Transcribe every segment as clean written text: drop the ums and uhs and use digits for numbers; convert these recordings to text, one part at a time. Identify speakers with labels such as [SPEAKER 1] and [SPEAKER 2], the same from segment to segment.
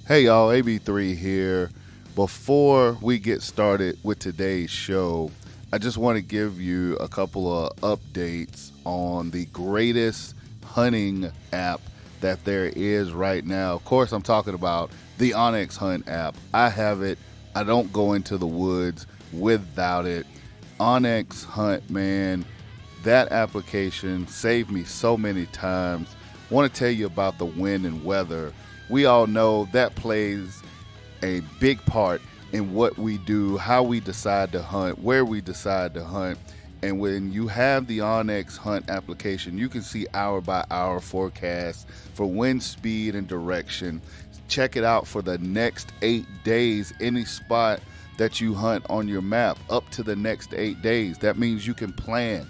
[SPEAKER 1] Hey y'all, AB3 here. Before we get started with today's show, I just want to give you a couple of updates on the greatest hunting app that there is right now. Of course, I'm talking about the Onyx Hunt app. I have it. I don't go into the woods without it. Onyx Hunt, man, that application saved me so many times. I want to tell you about the wind and weather. We all know that plays a big part in what we do, how we decide to hunt, where we decide to hunt. And when you have the Onyx Hunt application, you can see hour by hour forecasts for wind speed and direction. Check it out for the next 8 days, any spot that you hunt on your map up to the next 8 days. That means you can plan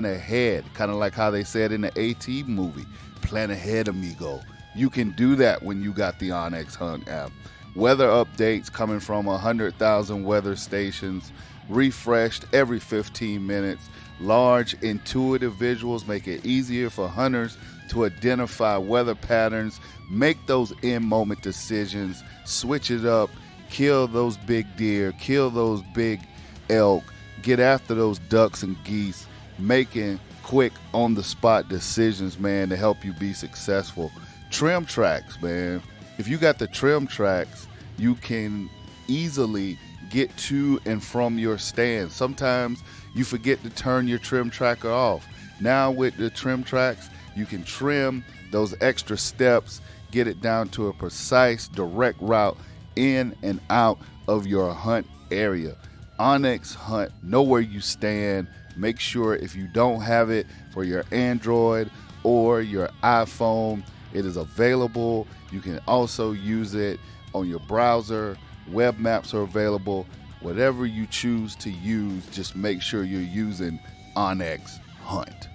[SPEAKER 1] ahead, kind of like how they said in the AT movie, plan ahead, amigo. You can do that when you got the Onyx Hunt app. Weather updates coming from 100,000 weather stations, refreshed every 15 minutes. Large, intuitive visuals make it easier for hunters to identify weather patterns, make those in-moment decisions, switch it up, kill those big deer, kill those big elk, get after those ducks and geese, making quick on-the-spot decisions, man, to help you be successful. Trim tracks, man. If you got the trim tracks, you can easily get to and from your stand. Sometimes you forget to turn your trim tracker off. Now with the trim tracks, you can trim those extra steps, get it down to a precise, direct route in and out of your hunt area. Onyx Hunt, know where you stand. Make sure if you don't have it for your Android or your iPhone, it is available. You can also use it on your browser. Web maps are available. Whatever you choose to use, just make sure you're using Onyx Hunt.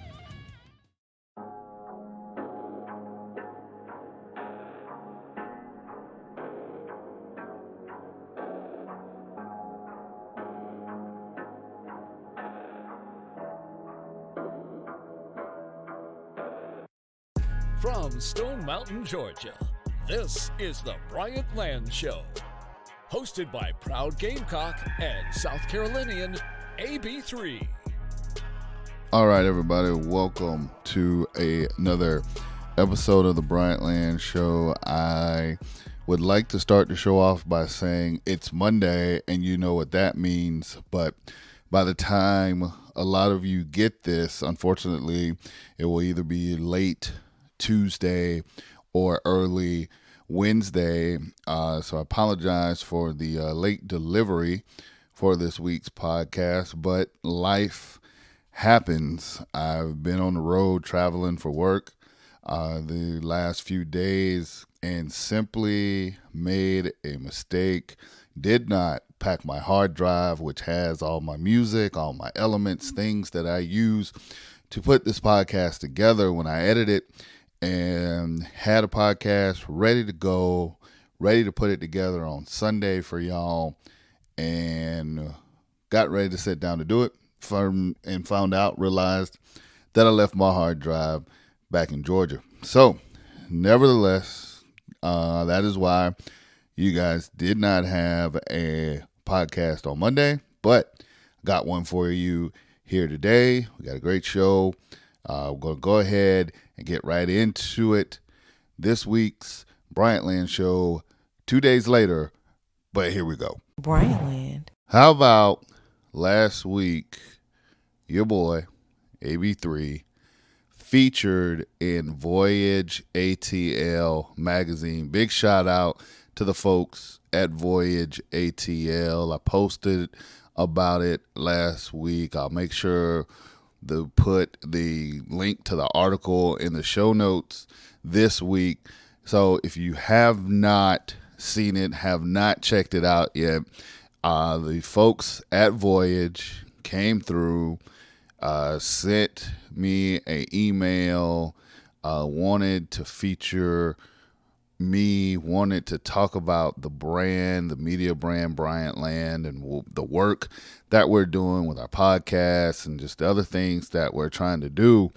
[SPEAKER 2] From Stone Mountain, Georgia, this is the Bryant Land Show. Hosted by proud Gamecock and South Carolinian AB3.
[SPEAKER 1] All right, everybody, welcome to another episode of the Bryant Land Show. I would like to start the show off by saying it's Monday, and you know what that means, but by the time a lot of you get this, unfortunately, it will either be late Tuesday or early Wednesday. So I apologize for the late delivery for this week's podcast, but life happens. I've been on the road traveling for work the last few days and simply made a mistake. Did not pack my hard drive, which has all my music, all my elements, things that I use to put this podcast together when I edit it, and had a podcast ready to go, ready to put it together on Sunday for y'all, and got ready to sit down to do it, and realized that I left my hard drive back in Georgia. So, nevertheless, that is why you guys did not have a podcast on Monday, but got one for you here today. We got a great show. We're going to go ahead and get right into it. This week's Bryant Land Show, 2 days later, but here we go.
[SPEAKER 3] Bryant Land.
[SPEAKER 1] How about last week, your boy, AB3, featured in Voyage ATL magazine. Big shout out to the folks at Voyage ATL. I posted about it last week. I'll make sure to put the link to the article in the show notes this week. So if you have not seen it, have not checked it out yet, the folks at Voyage came through, sent me an email, wanted to feature me, wanted to talk about the brand, the media brand Bryant Land, and the work that we're doing with our podcast and just the other things that we're trying to do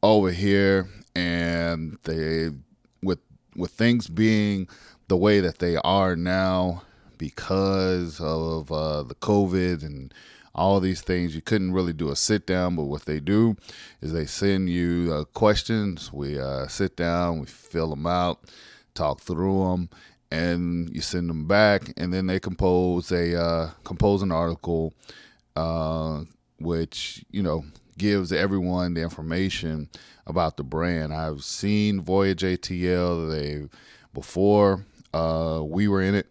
[SPEAKER 1] over here. And they, with things being the way that they are now because of the COVID and all these things. You couldn't really do a sit down, but what they do is they send you questions. We sit down, we fill them out, talk through them, and you send them back, and then they compose an article, which gives everyone the information about the brand. I've seen Voyage ATL. Before we were in it,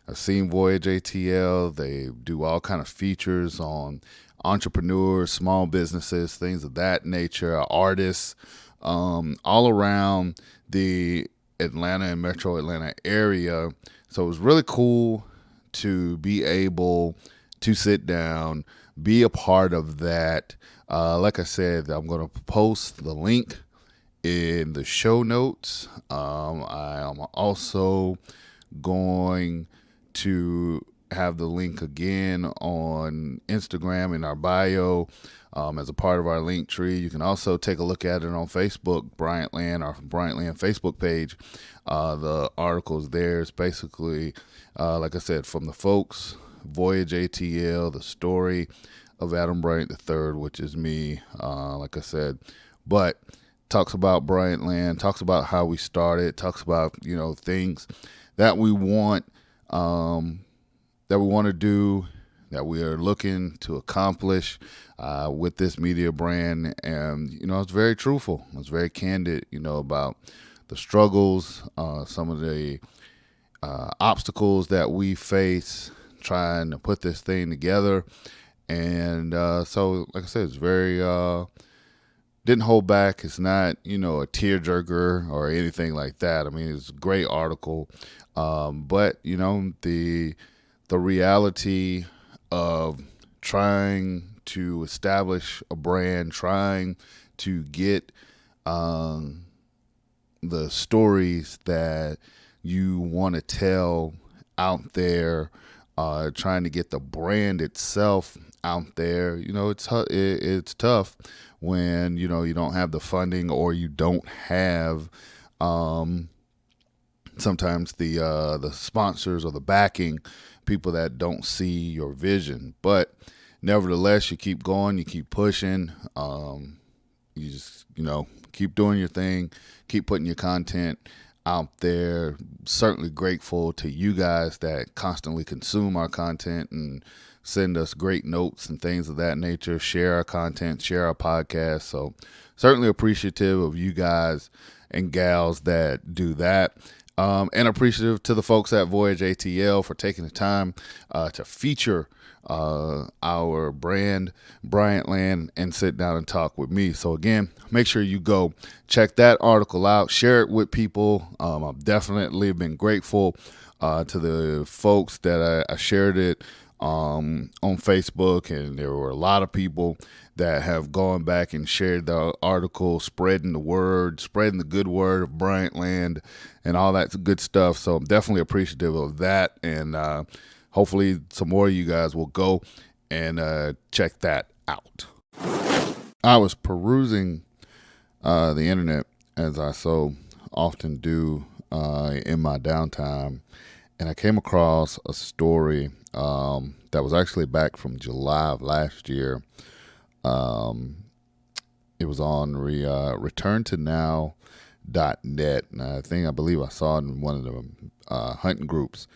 [SPEAKER 1] I've seen Voyage ATL. They do all kind of features on entrepreneurs, small businesses, things of that nature, artists, all around the Atlanta and Metro Atlanta area. So it was really cool to be able to sit down, be a part of that. Like I said, I'm going to post the link in the show notes. I am also going to have the link again on Instagram in our bio as a part of our link tree. You can also take a look at it on Facebook, Bryant Land, our Bryant Land Facebook page. The article's there. It's basically, like I said, from the folks, Voyage ATL, the story of Adam Bryant III, which is me, like I said, but talks about Bryant Land, talks about how we started, talks about things that we want to do, that we are looking to accomplish with this media brand. And it's very truthful, it's very candid, about the struggles, some of the obstacles that we face trying to put this thing together. And so, like I said, it's very didn't hold back. It's not, a tearjerker or anything like that. I mean, it's a great article. But, the reality of trying to establish a brand, trying to get the stories that you want to tell out there, trying to get the brand itself out there. It's tough when you don't have the funding, or you don't have sometimes the sponsors or the backing, people that don't see your vision. But nevertheless, you keep going, you keep pushing. You just keep doing your thing, keep putting your content out there. Certainly grateful to you guys that constantly consume our content and send us great notes and things of that nature, share our content, share our podcast. So certainly appreciative of you guys and gals that do that. And appreciative to the folks at Voyage ATL for taking the time to feature our brand, Bryant Land, and sit down and talk with me. So again, make sure you go check that article out, share it with people. I've definitely been grateful to the folks that I shared it on Facebook, and there were a lot of people that have gone back and shared the article, spreading the word, spreading the good word of Bryant Land and all that good stuff. So I'm definitely appreciative of that, and hopefully some more of you guys will go and check that out. I was perusing the internet, as I so often do in my downtime, and I came across a story that was actually back from July of last year. It was on returntonow.net, and I believe I saw it in one of the hunting groups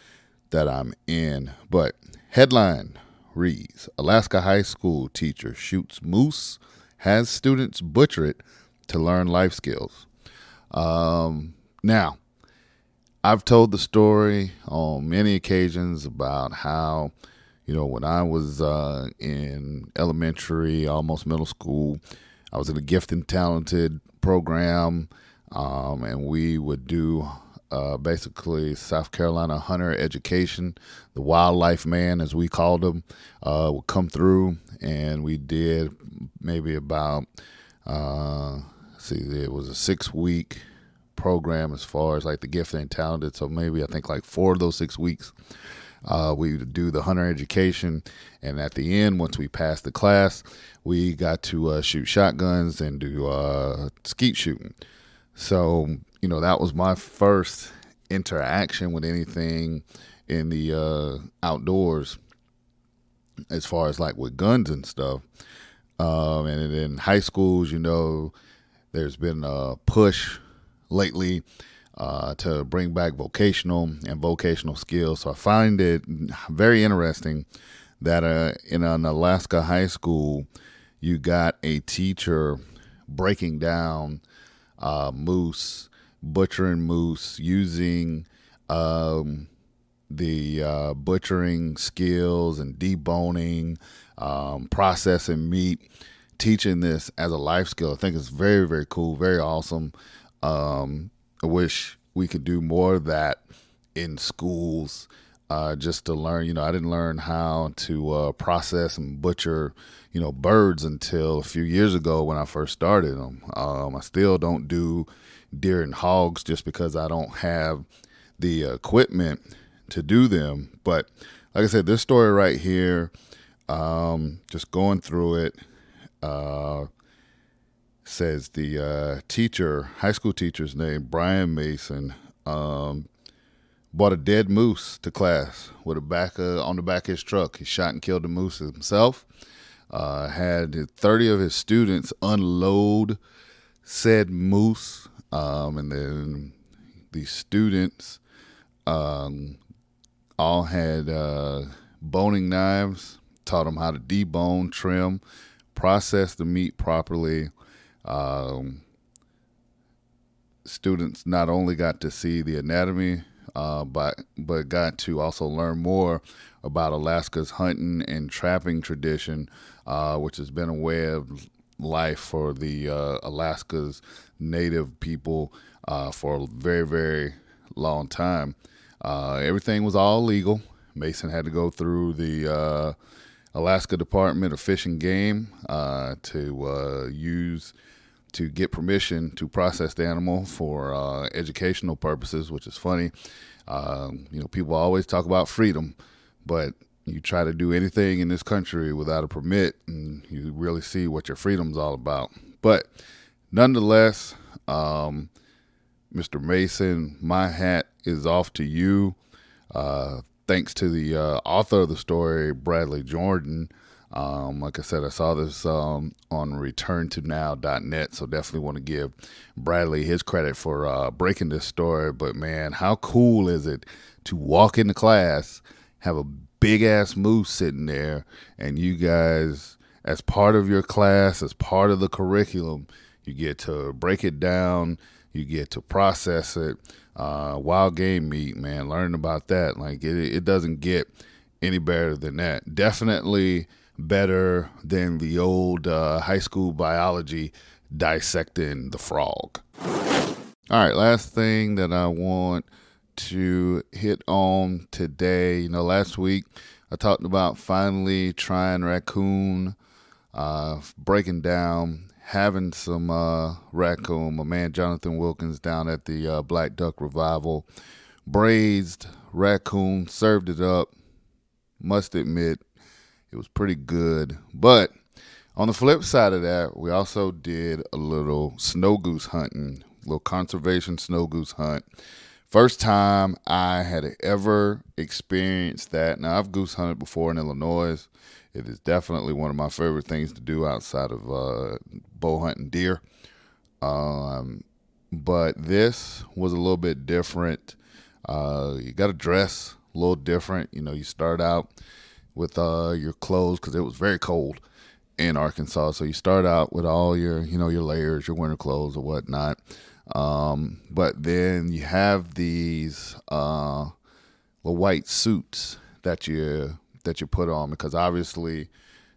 [SPEAKER 1] that I'm in. But headline reads, Alaska high school teacher shoots moose, has students butcher it to learn life skills. Now, I've told the story on many occasions about how, when I was in elementary, almost middle school, I was in a gifted and talented program, and we would do basically South Carolina hunter education. The wildlife man, as we called him, would come through, and we did maybe about, it was a 6-week program as far as like the gifted and talented. So maybe I think like 4 of those 6 weeks, we would do the hunter education. And at the end, once we passed the class, we got to shoot shotguns and do skeet shooting. So, that was my first interaction with anything in the outdoors as far as like with guns and stuff. And in high schools, there's been a push lately to bring back vocational and vocational skills. So I find it very interesting that in an Alaska high school, you got a teacher breaking down moose, butchering moose, using the butchering skills and deboning, processing meat, teaching this as a life skill. I think it's very, very cool, very awesome. I wish we could do more of that in schools, just to learn. I didn't learn how to process and butcher, birds until a few years ago when I first started them. I still don't do deer and hogs just because I don't have the equipment to do them. But like I said, this story right here, just going through it, says the high school teacher's name, Brian Mason, brought a dead moose to class with on the back of his truck. He shot and killed the moose himself. Had 30 of his students unload said moose, and then the students all had boning knives, taught them how to debone, trim, process the meat properly. Students not only got to see the anatomy, but got to also learn more about Alaska's hunting and trapping tradition, which has been a way of life for the Alaska's native people for a very, very long time. Everything was all legal. Mason had to go through the Alaska Department of Fish and Game to get permission to process the animal for educational purposes, which is funny. People always talk about freedom, but you try to do anything in this country without a permit, and you really see what your freedom's all about. But nonetheless, Mr. Mason, my hat is off to you. Thanks to the author of the story, Bradley Jordan. Like I said, I saw this on returntonow.net, so definitely want to give Bradley his credit for breaking this story. But man, how cool is it to walk into class, have a big-ass moose sitting there, and you guys, as part of your class, as part of the curriculum, you get to break it down, you get to process it. Wild game meat, man, learning about that. Like, it doesn't get any better than that. Definitely better than the old high school biology dissecting the frog. All right, last thing that I want to hit on today. Last week I talked about finally trying raccoon, breaking down, having some raccoon. My man Jonathan Wilkins down at the Black Duck Revival braised raccoon, served it up. Must admit, it was pretty good. But on the flip side of that, we also did a little snow goose hunting, a little conservation snow goose hunt. First time I had ever experienced that. Now, I've goose hunted before in Illinois. It is definitely one of my favorite things to do outside of bow hunting deer. But this was a little bit different. You got to dress a little different. You start out with your clothes because it was very cold in Arkansas. So you start out with all your, your layers, your winter clothes or whatnot. But then you have these little white suits that you put on, because obviously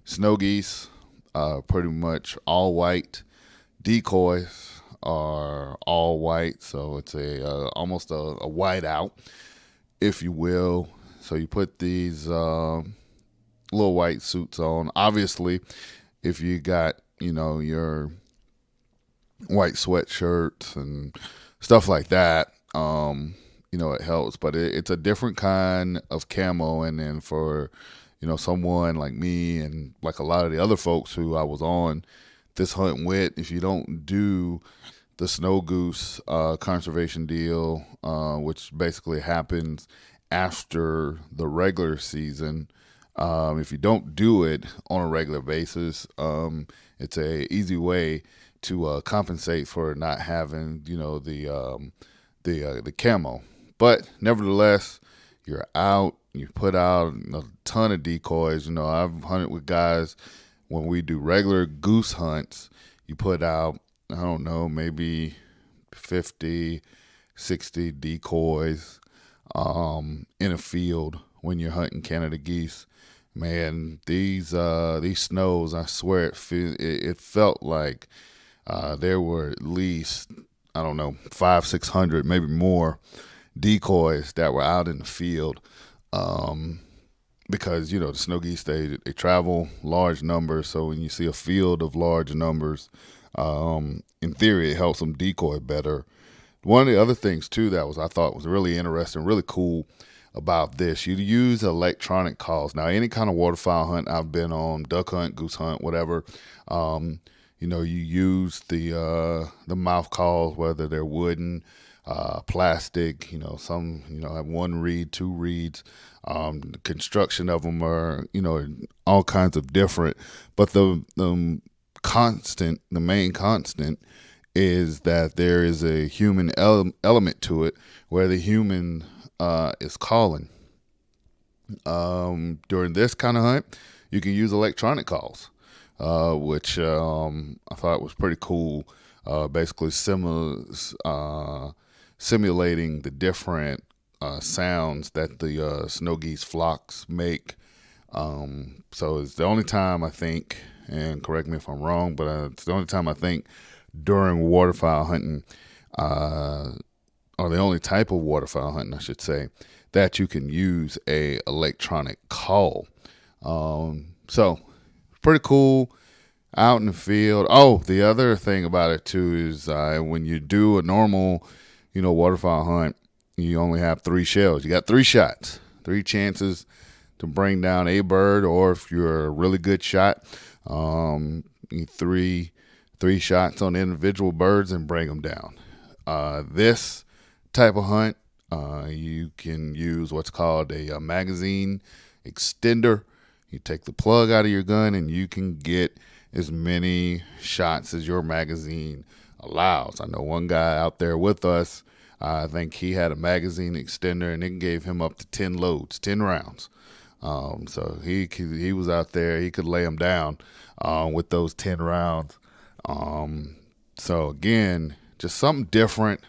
[SPEAKER 1] snow geese are pretty much all white. Decoys are all white, so it's almost a white out, if you will. So you put these little white suits on. Obviously, if you got your white sweatshirts and stuff like that, it helps. But it's a different kind of camo. And then for someone like me and like a lot of the other folks who I was on this hunt with, if you don't do the snow goose conservation deal, which basically happens after the regular season. If you don't do it on a regular basis, it's a easy way to compensate for not having, the camo. But nevertheless, you're out. You put out a ton of decoys. I've hunted with guys when we do regular goose hunts. You put out, I don't know, maybe 50, 60 decoys in a field when you're hunting Canada geese. Man, these snows, I swear it felt like there were at least, I don't know, 500, 600, maybe more decoys that were out in the field. Because, the snow geese, they travel large numbers. So when you see a field of large numbers, in theory, it helps them decoy better. One of the other things, too, I thought was really interesting, really cool about this, you use electronic calls. Now, any kind of waterfowl hunt I've been on, duck hunt, goose hunt, whatever, you use the mouth calls, whether they're wooden, plastic, some, have one reed, two reeds. The construction of them are, all kinds of different. But the main constant is that there is a human element to it where the human is calling. During this kind of hunt, you can use electronic calls, which I thought was pretty cool. Basically, simulating the different sounds that the snow geese flocks make. So it's the only time I think, and correct me if I'm wrong, but it's the only time I think during waterfowl hunting, or the only type of waterfowl hunting, I should say, that you can use a electronic call. So pretty cool out in the field. Oh, the other thing about it too is when you do a normal, waterfowl hunt, you only have 3 shells. You got 3 shots, 3 chances to bring down a bird, or if you're a really good shot, three shots on individual birds and bring them down. This type of hunt, you can use what's called a magazine extender. You take the plug out of your gun and you can get as many shots as your magazine allows. I know one guy out there with us, I think he had a magazine extender and it gave him up to 10 loads, 10 rounds. So he was out there, he could lay them down with those 10 rounds. So again, just something different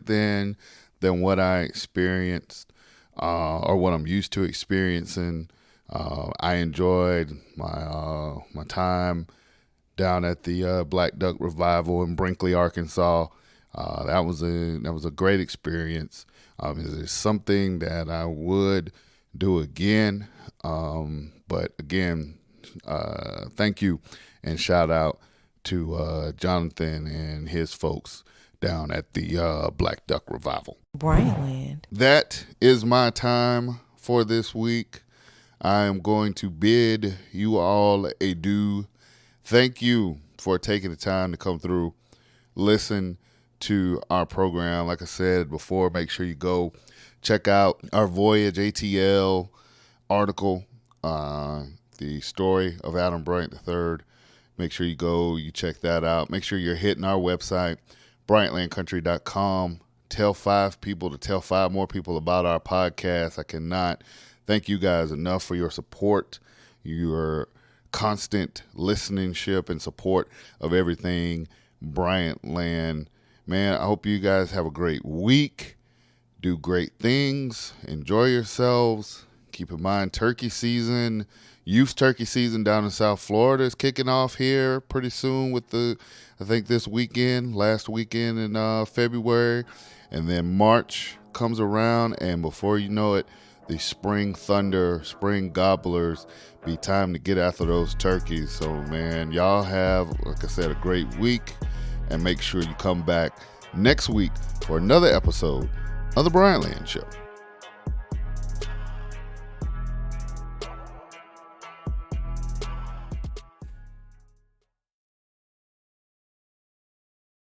[SPEAKER 1] than what I experienced, or what I'm used to experiencing. I enjoyed my time down at the Black Duck Revival in Brinkley, Arkansas. That was a great experience. It's something that I would do again. But again, thank you and shout out to Jonathan and his folks down at the Black Duck Revival.
[SPEAKER 3] Bryantland.
[SPEAKER 1] That is my time for this week. I am going to bid you all adieu. Thank you for taking the time to come through, listen to our program. Like I said before, make sure you go check out our Voyage ATL article, the story of Adam Bryant III. Make sure you check that out. Make sure you're hitting our website, BryantlandCountry.com. Tell 5 people to tell 5 more people about our podcast. I cannot thank you guys enough for your support, your constant listenership and support of everything Bryant Land. Man, I hope you guys have a great week. Do great things. Enjoy yourselves. Keep in mind, turkey season, youth turkey season down in South Florida is kicking off here pretty soon with I think this weekend, last weekend in February. And then March comes around, and before you know it, the spring thunder, spring gobblers, be time to get after those turkeys. So, man, y'all have, like I said, a great week, and make sure you come back next week for another episode of the Bryant Land Show.